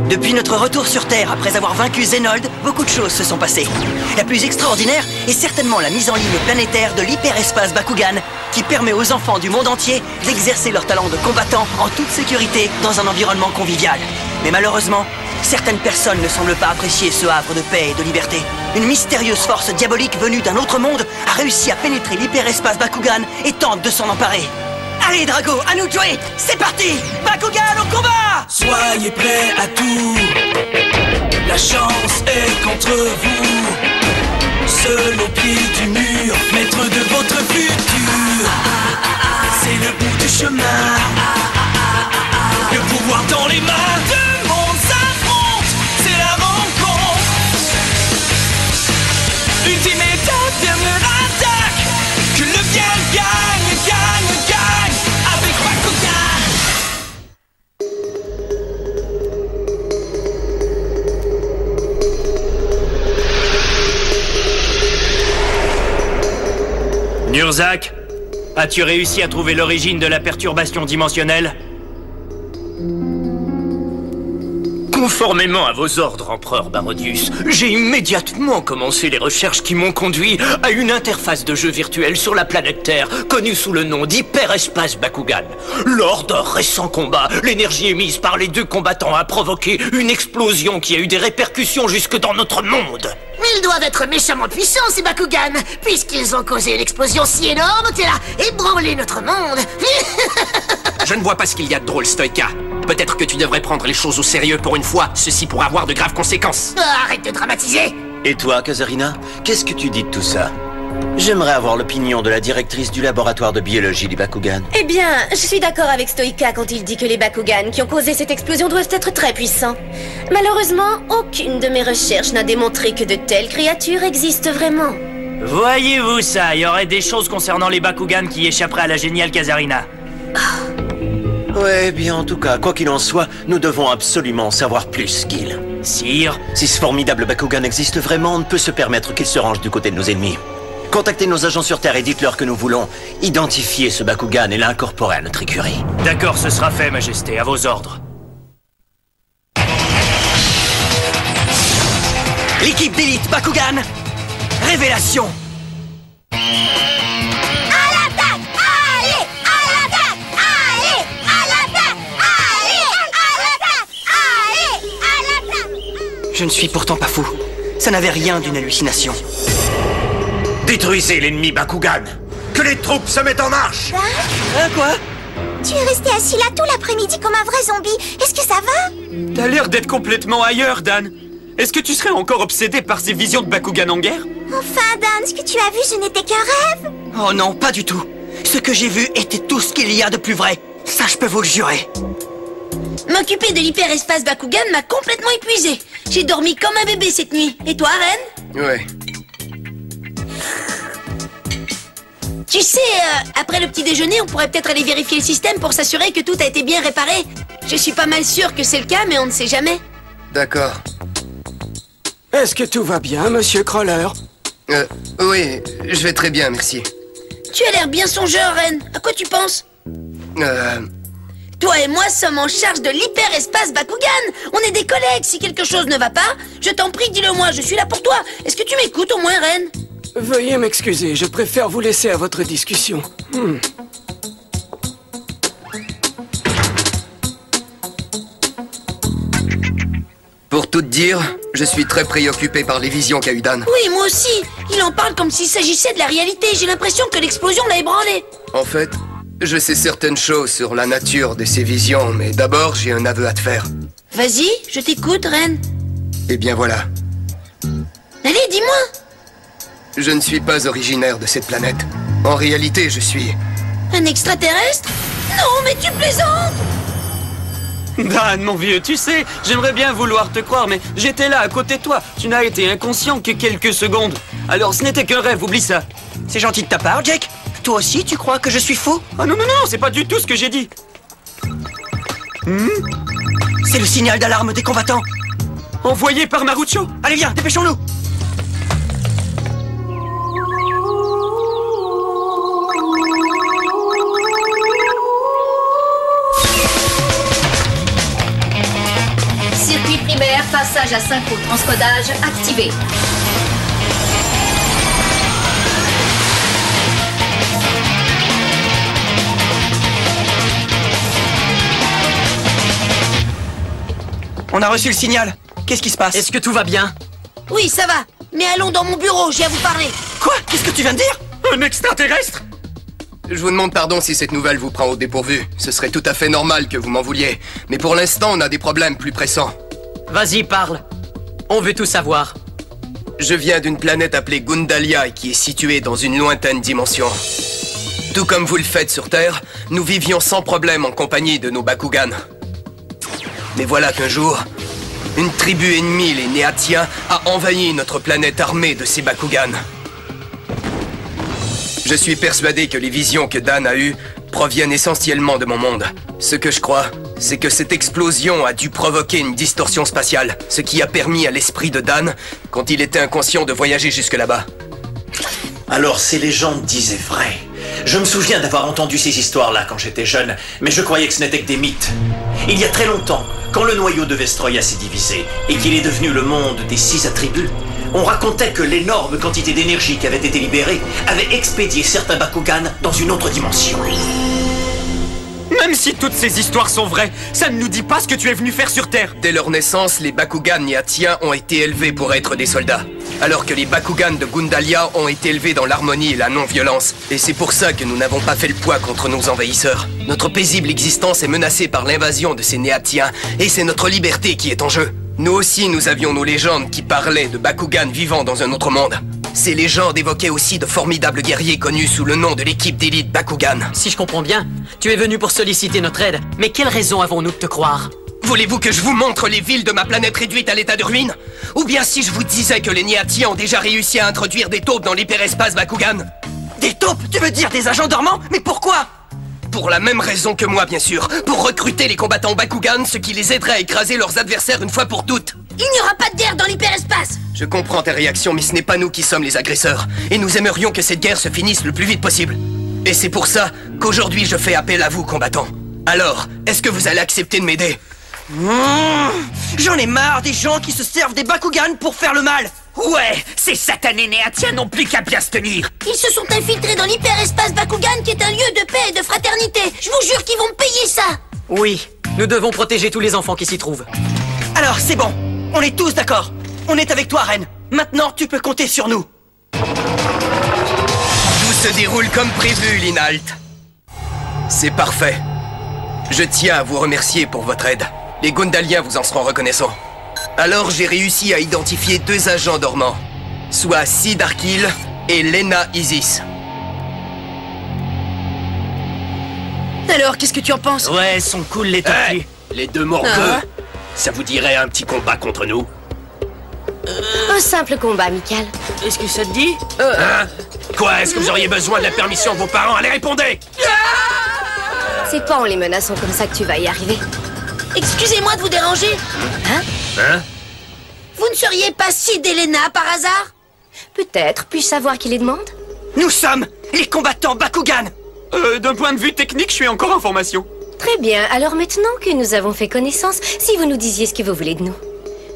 Depuis notre retour sur Terre, après avoir vaincu Zenold, beaucoup de choses se sont passées. La plus extraordinaire est certainement la mise en ligne planétaire de l'hyperespace Bakugan, qui permet aux enfants du monde entier d'exercer leur talent de combattant en toute sécurité dans un environnement convivial. Mais malheureusement, certaines personnes ne semblent pas apprécier ce havre de paix et de liberté. Une mystérieuse force diabolique venue d'un autre monde a réussi à pénétrer l'hyperespace Bakugan et tente de s'en emparer. Allez Drago, à nous de jouer! C'est parti! Bakugan au combat! Soyez prêts à tout. La chance est contre vous. Seul au pied du mur, maître de votre futur. C'est le bout du chemin. Le pouvoir dans les mains. Deux mondes s'affrontent. C'est la rencontre. Ultime étape, dernière attaque. Que le bien gagne, gagne, gagne. Avec Bakugan. Nurzak, as-tu réussi à trouver l'origine de la perturbation dimensionnelle? Conformément à vos ordres, empereur Barodius, j'ai immédiatement commencé les recherches qui m'ont conduit à une interface de jeu virtuel sur la planète Terre, connue sous le nom d'Hyperespace Bakugan. Lors d'un récent combat, l'énergie émise par les deux combattants a provoqué une explosion qui a eu des répercussions jusque dans notre monde. Mais ils doivent être méchamment puissants, ces Bakugan, puisqu'ils ont causé une explosion si énorme qu'elle a ébranlé notre monde. Je ne vois pas ce qu'il y a de drôle, Stoïka. Peut-être que tu devrais prendre les choses au sérieux pour une fois. Ceci pourrait avoir de graves conséquences. Arrête de dramatiser. Et toi, Kazarina, qu'est-ce que tu dis de tout ça? J'aimerais avoir l'opinion de la directrice du laboratoire de biologie des Bakugan. Eh bien, je suis d'accord avec Stoïka quand il dit que les Bakugan qui ont causé cette explosion doivent être très puissants. Malheureusement, aucune de mes recherches n'a démontré que de telles créatures existent vraiment. Voyez-vous ça, il y aurait des choses concernant les Bakugan qui échapperaient à la géniale Kazarina. Ouais, bien en tout cas, quoi qu'il en soit, nous devons absolument savoir plus, Gil. Sire, Si ce formidable Bakugan existe vraiment, on ne peut se permettre qu'il se range du côté de nos ennemis. Contactez nos agents sur Terre et dites-leur que nous voulons identifier ce Bakugan et l'incorporer à notre écurie. d'accord, ce sera fait, Majesté, à vos ordres. L'équipe d'élite Bakugan, révélation! Je ne suis pourtant pas fou. Ça n'avait rien d'une hallucination. Détruisez l'ennemi Bakugan. Que les troupes se mettent en marche. Hein, quoi? Tu es resté assis là tout l'après-midi comme un vrai zombie. Est-ce que ça va? T'as l'air d'être complètement ailleurs, Dan. Est-ce que tu serais encore obsédé par ces visions de Bakugan en guerre? Enfin, Dan, ce que tu as vu, ce n'était qu'un rêve. Oh non, pas du tout. Ce que j'ai vu était tout ce qu'il y a de plus vrai. Ça, je peux vous le jurer. M'occuper de l'hyperespace Bakugan m'a complètement épuisé. J'ai dormi comme un bébé cette nuit. Et toi, Ren? Ouais. Tu sais, après le petit déjeuner, on pourrait peut-être aller vérifier le système pour s'assurer que tout a été bien réparé. Je suis pas mal sûre que c'est le cas, mais on ne sait jamais. D'accord. Est-ce que tout va bien, monsieur Crawler? Oui, je vais très bien, merci. Tu as l'air bien songeur, Ren. À quoi tu penses? Toi et moi sommes en charge de l'hyperespace Bakugan. On est des collègues. Si quelque chose ne va pas, je t'en prie, dis-le moi. Je suis là pour toi. Est-ce que tu m'écoutes au moins, Ren? Veuillez m'excuser, je préfère vous laisser à votre discussion. Pour tout te dire, je suis très préoccupé par les visions qu'a eu Dan. Oui, moi aussi. Il en parle comme s'il s'agissait de la réalité. J'ai l'impression que l'explosion l'a ébranlé. En fait, je sais certaines choses sur la nature de ces visions, mais d'abord, j'ai un aveu à te faire. Vas-y, je t'écoute, Ren. Eh bien voilà, Allez, dis-moi. je ne suis pas originaire de cette planète. En réalité, je suis... Un extraterrestre? Non, mais tu plaisantes. Dan, mon vieux, tu sais, j'aimerais bien vouloir te croire, mais j'étais là à côté de toi. Tu n'as été inconscient que quelques secondes. Alors ce n'était qu'un rêve, oublie ça. C'est gentil de ta part, Jack. Toi aussi, tu crois que je suis faux? Ah non, non, non, c'est pas du tout ce que j'ai dit. C'est le signal d'alarme des combattants. Envoyé par Marucho. Allez, viens, dépêchons-nous. Circuit primaire, passage à synchro transcodage activé. On a reçu le signal. Qu'est-ce qui se passe? Est-ce que tout va bien? Oui, ça va. Mais allons dans mon bureau, j'ai à vous parler. Quoi? Qu'est-ce que tu viens de dire? Un extraterrestre? Je vous demande pardon si cette nouvelle vous prend au dépourvu. Ce serait tout à fait normal que vous m'en vouliez. Mais pour l'instant, on a des problèmes plus pressants. Vas-y, parle. On veut tout savoir. Je viens d'une planète appelée Gundalia qui est située dans une lointaine dimension. Tout comme vous le faites sur Terre, nous vivions sans problème en compagnie de nos Bakugan. Mais voilà qu'un jour, une tribu ennemie, les Néatiens, a envahi notre planète armée de ces Bakugan. Je suis persuadé que les visions que Dan a eues proviennent essentiellement de mon monde. Ce que je crois, c'est que cette explosion a dû provoquer une distorsion spatiale, ce qui a permis à l'esprit de Dan, quand il était inconscient, de voyager jusque là-bas. Alors ces légendes disaient vrai. Je me souviens d'avoir entendu ces histoires-là quand j'étais jeune, mais je croyais que ce n'était que des mythes. Il y a très longtemps, quand le noyau de Vestroya s'est divisé et qu'il est devenu le monde des 6 attributs, on racontait que l'énorme quantité d'énergie qui avait été libérée avait expédié certains Bakugan dans une autre dimension. Même si toutes ces histoires sont vraies, ça ne nous dit pas ce que tu es venu faire sur Terre. Dès leur naissance, les Bakugan Néatiens ont été élevés pour être des soldats, alors que les Bakugan de Gundalia ont été élevés dans l'harmonie et la non-violence. Et c'est pour ça que nous n'avons pas fait le poids contre nos envahisseurs. Notre paisible existence est menacée par l'invasion de ces Néatiens, et c'est notre liberté qui est en jeu. Nous aussi, nous avions nos légendes qui parlaient de Bakugan vivant dans un autre monde. Ces légendes évoquaient aussi de formidables guerriers connus sous le nom de l'équipe d'élite Bakugan. Si je comprends bien, tu es venu pour solliciter notre aide, mais quelle raison avons-nous de te croire? Voulez-vous que je vous montre les villes de ma planète réduite à l'état de ruine? Ou bien si je vous disais que les Néatiens ont déjà réussi à introduire des taupes dans l'hyperespace Bakugan? Des taupes? Tu veux dire des agents dormants? Mais pourquoi? Pour la même raison que moi, bien sûr. Pour recruter les combattants Bakugan, ce qui les aiderait à écraser leurs adversaires une fois pour toutes. Il n'y aura pas de guerre dans l'hyperespace. Je comprends tes réactions, mais ce n'est pas nous qui sommes les agresseurs. Et nous aimerions que cette guerre se finisse le plus vite possible. Et c'est pour ça qu'aujourd'hui je fais appel à vous, combattants. Alors, est-ce que vous allez accepter de m'aider? J'en ai marre des gens qui se servent des Bakugan pour faire le mal. Ouais, ces satanés Néatiens n'ont plus qu'à bien se tenir. Ils se sont infiltrés dans l'hyperespace Bakugan qui est un lieu de paix et de fraternité. Je vous jure qu'ils vont me payer ça. Oui, nous devons protéger tous les enfants qui s'y trouvent. Alors, c'est bon. On est tous d'accord. On est avec toi, Reine. Maintenant, tu peux compter sur nous. Tout se déroule comme prévu, Linalt. C'est parfait. Je tiens à vous remercier pour votre aide. Les Gundaliens vous en seront reconnaissants. Alors j'ai réussi à identifier 2 agents dormants, soit Sid Arkil et Lena Isis. Alors, qu'est-ce que tu en penses? Ouais, sont cool les tortues. Hey, les 2 morgueux, ça vous dirait un petit combat contre nous? Un simple combat amical. Est-ce que ça te dit? Hein? Quoi? Est-ce que vous auriez besoin de la permission de vos parents? Allez, répondez! C'est pas en les menaçant comme ça que tu vas y arriver. Excusez-moi de vous déranger. Hein? Vous ne seriez pas Sid et Lena par hasard? Peut-être. Puis-je savoir qui les demande? Nous sommes les combattants Bakugan. D'un point de vue technique, je suis encore en formation. Très bien. Alors maintenant que nous avons fait connaissance, si vous nous disiez ce que vous voulez de nous.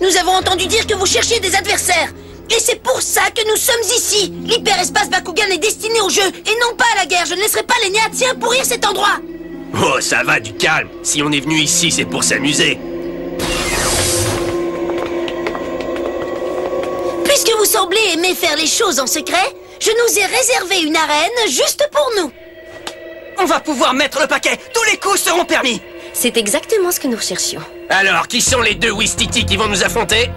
Nous avons entendu dire que vous cherchiez des adversaires. Et c'est pour ça que nous sommes ici. L'hyperespace Bakugan est destiné au jeu et non pas à la guerre. Je ne laisserai pas les Néatiens pourrir cet endroit. Oh, ça va, du calme. Si on est venu ici, c'est pour s'amuser. Puisque vous semblez aimer faire les choses en secret, je nous ai réservé une arène juste pour nous. On va pouvoir mettre le paquet. Tous les coups seront permis. C'est exactement ce que nous recherchions. Alors, qui sont les 2 Wistiti qui vont nous affronter?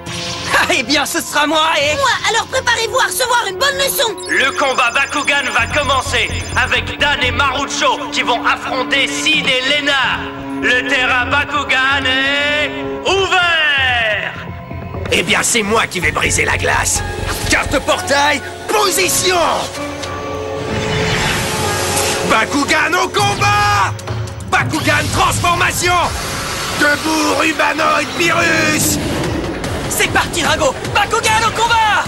Ah, eh bien, ce sera moi et... Moi, alors préparez-vous à recevoir une bonne leçon. Le combat Bakugan va commencer avec Dan et Marucho qui vont affronter Sid et Lena. Le terrain Bakugan est ouvert. Eh bien, c'est moi qui vais briser la glace. Carte portail, position! Bakugan au combat! Bakugan transformation! Debout, Rubanoid Virus! C'est parti, Drago. Bakugan au combat.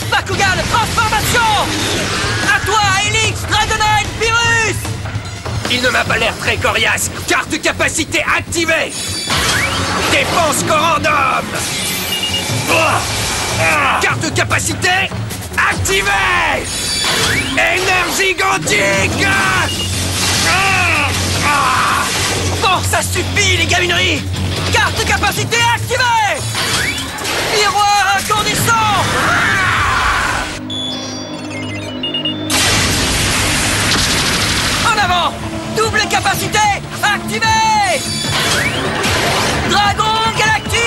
Bakugan transformation. À toi, Helix, Dragonite, Virus. Il ne m'a pas l'air très coriace. Carte capacité activée! Défense corps en homme! capacité activée. Énergie quantique. Bon, ça suffit, les gamineries! Carte capacité activée! Miroir incandescent! En avant! Double capacité activée! Dragon galactique!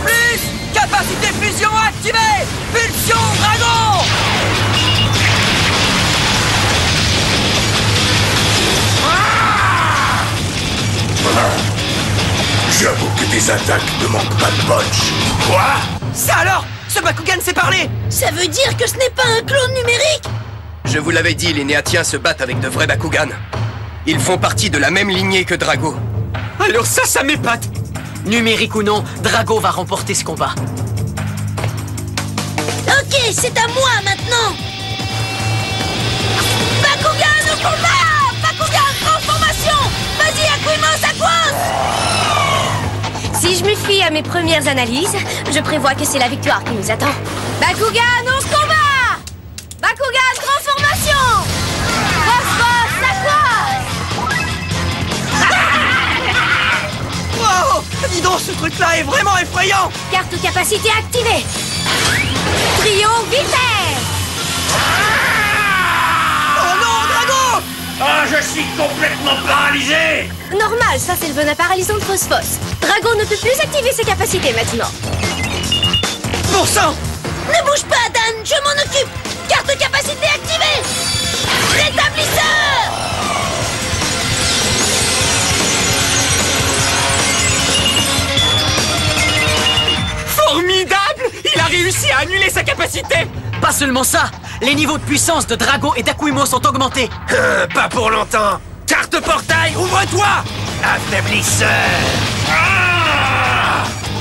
Plus capacité fusion activée! Pulsion dragon! J'avoue que tes attaques ne manquent pas de punch. Quoi? Ça alors? Ce Bakugan sait parler! Ça veut dire que ce n'est pas un clone numérique? Je vous l'avais dit, les Néatiens se battent avec de vrais Bakugan. Ils font partie de la même lignée que Drago. Alors ça m'épate! Numérique ou non, Drago va remporter ce combat. Ok, c'est à moi maintenant. Bakugan au combat! Bakugan transformation! Vas-y, Aquimos, Aquos! Si je me fie à mes premières analyses, je prévois que c'est la victoire qui nous attend. Bakugan au combat! Bakugan transformation! Phosphos Aquos! Wow! Dis donc, ce truc-là est vraiment effrayant! Carte capacité activée! Trio vitesse! Oh non, Drago! Ah, je suis complètement paralysé! Normal, ça c'est le venin paralysant de Phosphos. Drago ne peut plus activer ses capacités maintenant. Bon sang! Ne bouge pas, Dan, je m'en occupe! Carte capacité activée! Rétablisseur! Formidable! Il a réussi à annuler sa capacité! Pas seulement ça, les niveaux de puissance de Drago et d'Aquimos sont augmentés. Pas pour longtemps. Carte portail, ouvre-toi! Affaiblisseur!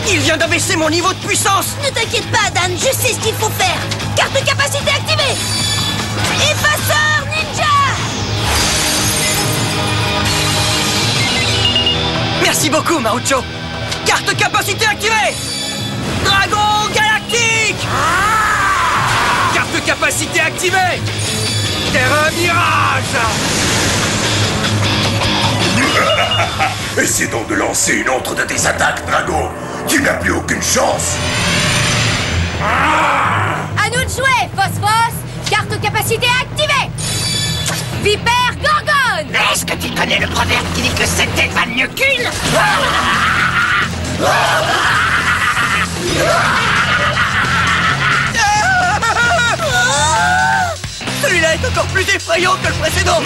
Il vient d'abaisser mon niveau de puissance! Ne t'inquiète pas, Dan, je sais ce qu'il faut faire! Carte capacité activée! Effaceur ninja! Merci beaucoup, Marucho! Carte capacité activée! Dragon galactique! Carte capacité activée! Terrain mirage! Essaie donc de lancer une autre de tes attaques, Drago. Tu n'as plus aucune chance. À nous de jouer, Phosphos! Carte capacité activée! Vipère Gorgone! Est-ce que tu connais le proverbe qui dit que cette tête va mieux qu'une? Celui-là est encore plus effrayant que le précédent!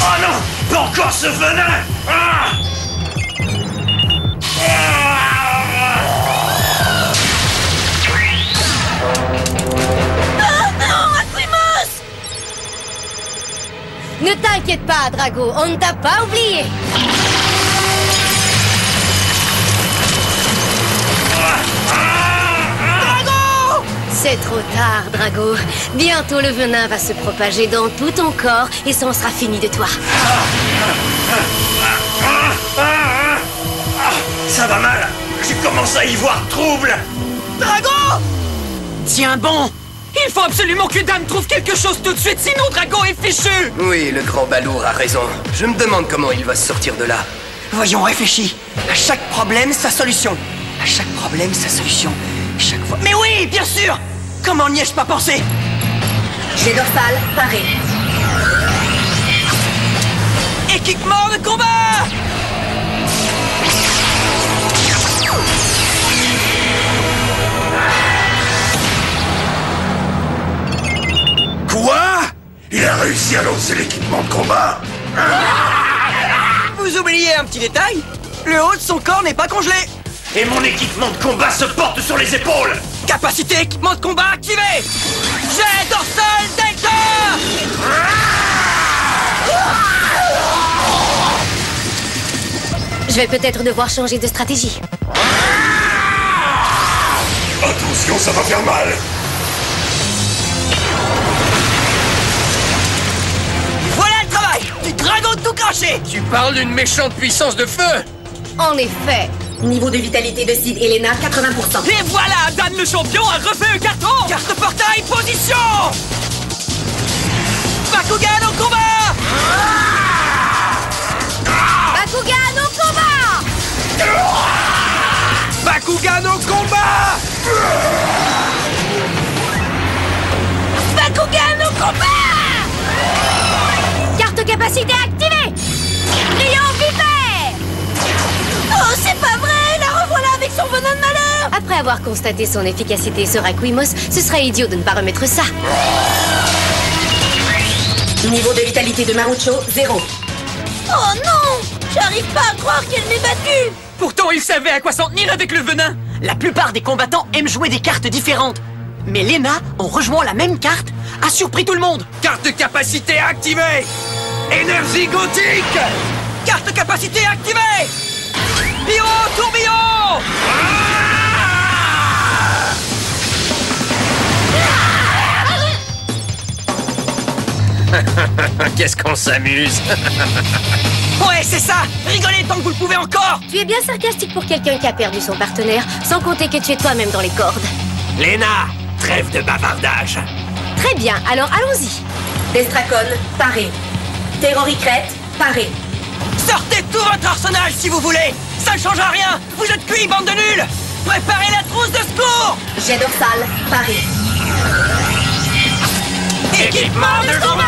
Oh non! Pas encore ce venin! Non, Aquimos! Ne t'inquiète pas, Drago, on ne t'a pas oublié. Drago! C'est trop tard, Drago. Bientôt le venin va se propager dans tout ton corps et ça en sera fini de toi. Ça va mal. Je commence à y voir trouble. Drago! Tiens bon! Il faut absolument que Dan trouve quelque chose tout de suite, sinon Drago est fichu! Oui, le grand balourd a raison. Je me demande comment il va se sortir de là. Voyons, réfléchis. À chaque problème, sa solution. À chaque problème, sa solution. Chaque fois... Mais oui, bien sûr! Comment n'y ai-je pas pensé? Jet dorsal paré. Équipement de combat! Quoi? Il a réussi à lancer l'équipement de combat. Vous oubliez un petit détail? Le haut de son corps n'est pas congelé. Et mon équipement de combat se porte sur les épaules. Capacité équipement de combat activée! Jet dorsal delta! Je vais peut-être devoir changer de stratégie. Attention, ça va faire mal. Voilà le travail du dragon tout craché! Tu parles d'une méchante puissance de feu? En effet, Niveau de vitalité de Sid et Lena, 80%. Et voilà, Dan le champion a refait un carton. Carte portail, position. Bakugan au combat. Bakugan au combat. Bakugan au combat. Bakugan au combat. Carte capacité activée. Brillant vipère. Oh, c'est pas vrai. La revoilà avec son venin de malheur. Après avoir constaté son efficacité sur Aquimos, ce serait idiot de ne pas remettre ça. Niveau de vitalité de Marucho, 0. Oh non! J'arrive pas à croire qu'elle m'ait battue! Pourtant, il savait à quoi s'en tenir avec le venin. La plupart des combattants aiment jouer des cartes différentes. Mais Lena, en rejoignant la même carte, a surpris tout le monde. Carte de capacité activée. Énergie gothique. Carte capacité activée. Bio tourbillon. Qu'est-ce qu'on s'amuse. Ouais, c'est ça. Rigolez tant que vous le pouvez encore. Tu es bien sarcastique pour quelqu'un qui a perdu son partenaire, sans compter que tu es toi-même dans les cordes. Lena, trêve de bavardage. Très bien, alors allons-y. Destracon, paré. Terroricrète, paré. Sortez tout votre arsenal si vous voulez. Ça ne changera rien. Vous êtes cuits, bande de nuls. Préparez la trousse de secours. Jet dorsal, paré. Équipement de combat.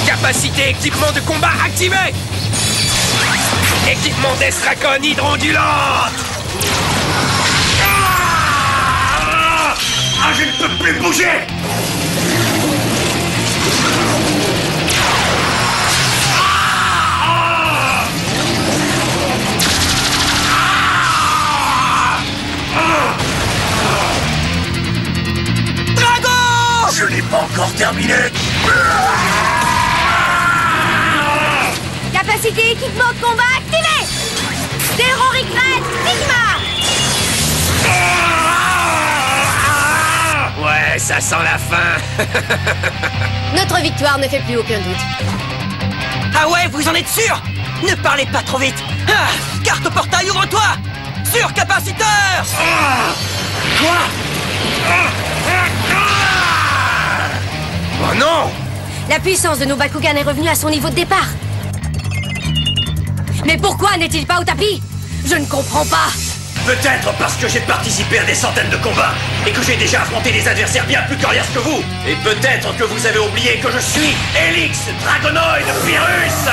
Capacité équipement de combat activé. Équipement d'Estracon hydrondulante. Ah, je ne peux plus bouger. Drago! Je n'ai pas encore terminé. Capacité équipement de combat activée. Terroricrète, Sigma. Ouais, ça sent la fin. Notre victoire ne fait plus aucun doute. Ah ouais, vous en êtes sûr? Ne parlez pas trop vite. Ah, carte portail, ouvre-toi. Surcapaciteur. Quoi? Oh non! La puissance de nos Bakugan est revenue à son niveau de départ. Mais pourquoi n'est-il pas au tapis? Je ne comprends pas. Peut-être parce que j'ai participé à des centaines de combats et que j'ai déjà affronté des adversaires bien plus coriaces que vous. Et peut-être que vous avez oublié que je suis Helix Dragonoid Virus.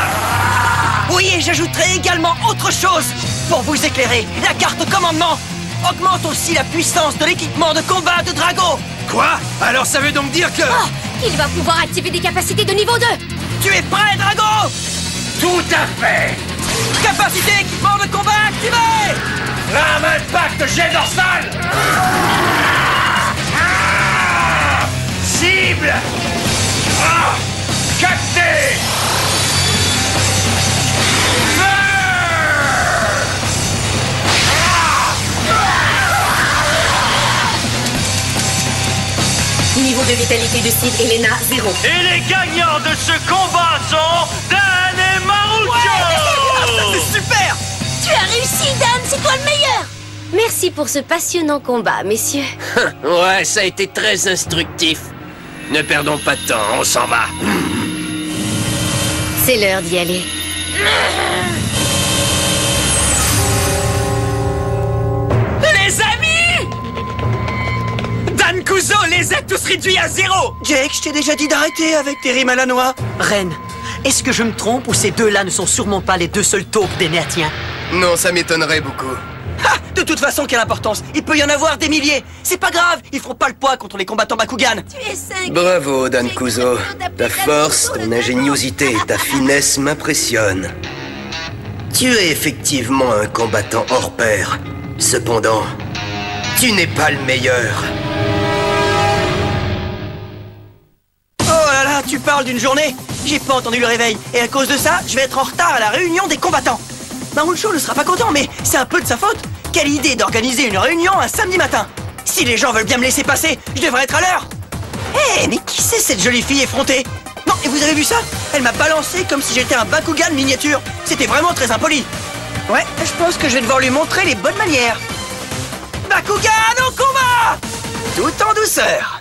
Oui, et j'ajouterai également autre chose. Pour vous éclairer, la carte commandement augmente aussi la puissance de l'équipement de combat de Drago. Quoi? Alors ça veut donc dire que... Oh, il va pouvoir activer des capacités de niveau 2. Tu es prêt, Drago? Tout à fait. Capacité équipement de combat activée. Lame impact jet dorsal. Cible. Capté. Niveau de vitalité de Sid et Lena, 0. Et les gagnants de ce combat sont Dan et Marucho. C'est super. Tu as réussi, Dan, c'est toi le meilleur. Merci pour ce passionnant combat, messieurs. Ouais, ça a été très instructif. Ne perdons pas de temps, on s'en va. C'est l'heure d'y aller. Les amis! Dan Kuzo les a tous réduits à 0. Jake, je t'ai déjà dit d'arrêter avec tes rimes à la noix. Ren, est-ce que je me trompe ou ces deux-là ne sont sûrement pas les deux seuls taupes des Néatiens? Non, ça m'étonnerait beaucoup. Ah, de toute façon, quelle importance? Il peut y en avoir des milliers. C'est pas grave, ils feront pas le poids contre les combattants Bakugan. Tu es cinq. Bravo, Dan Kuzo. Ta force, ton ingéniosité et ta finesse m'impressionnent. Tu es effectivement un combattant hors pair. Cependant, Tu n'es pas le meilleur. Oh là là, tu parles d'une journée? J'ai pas entendu le réveil, et à cause de ça, je vais être en retard à la réunion des combattants. Marucho ne sera pas content, mais c'est un peu de sa faute. Quelle idée d'organiser une réunion un samedi matin. Si les gens veulent bien me laisser passer, je devrais être à l'heure. Hé, mais qui c'est cette jolie fille effrontée? Non, et vous avez vu ça? Elle m'a balancé comme si j'étais un Bakugan miniature. C'était vraiment très impoli. Ouais, je pense que je vais devoir lui montrer les bonnes manières. Bakugan au combat! Tout en douceur.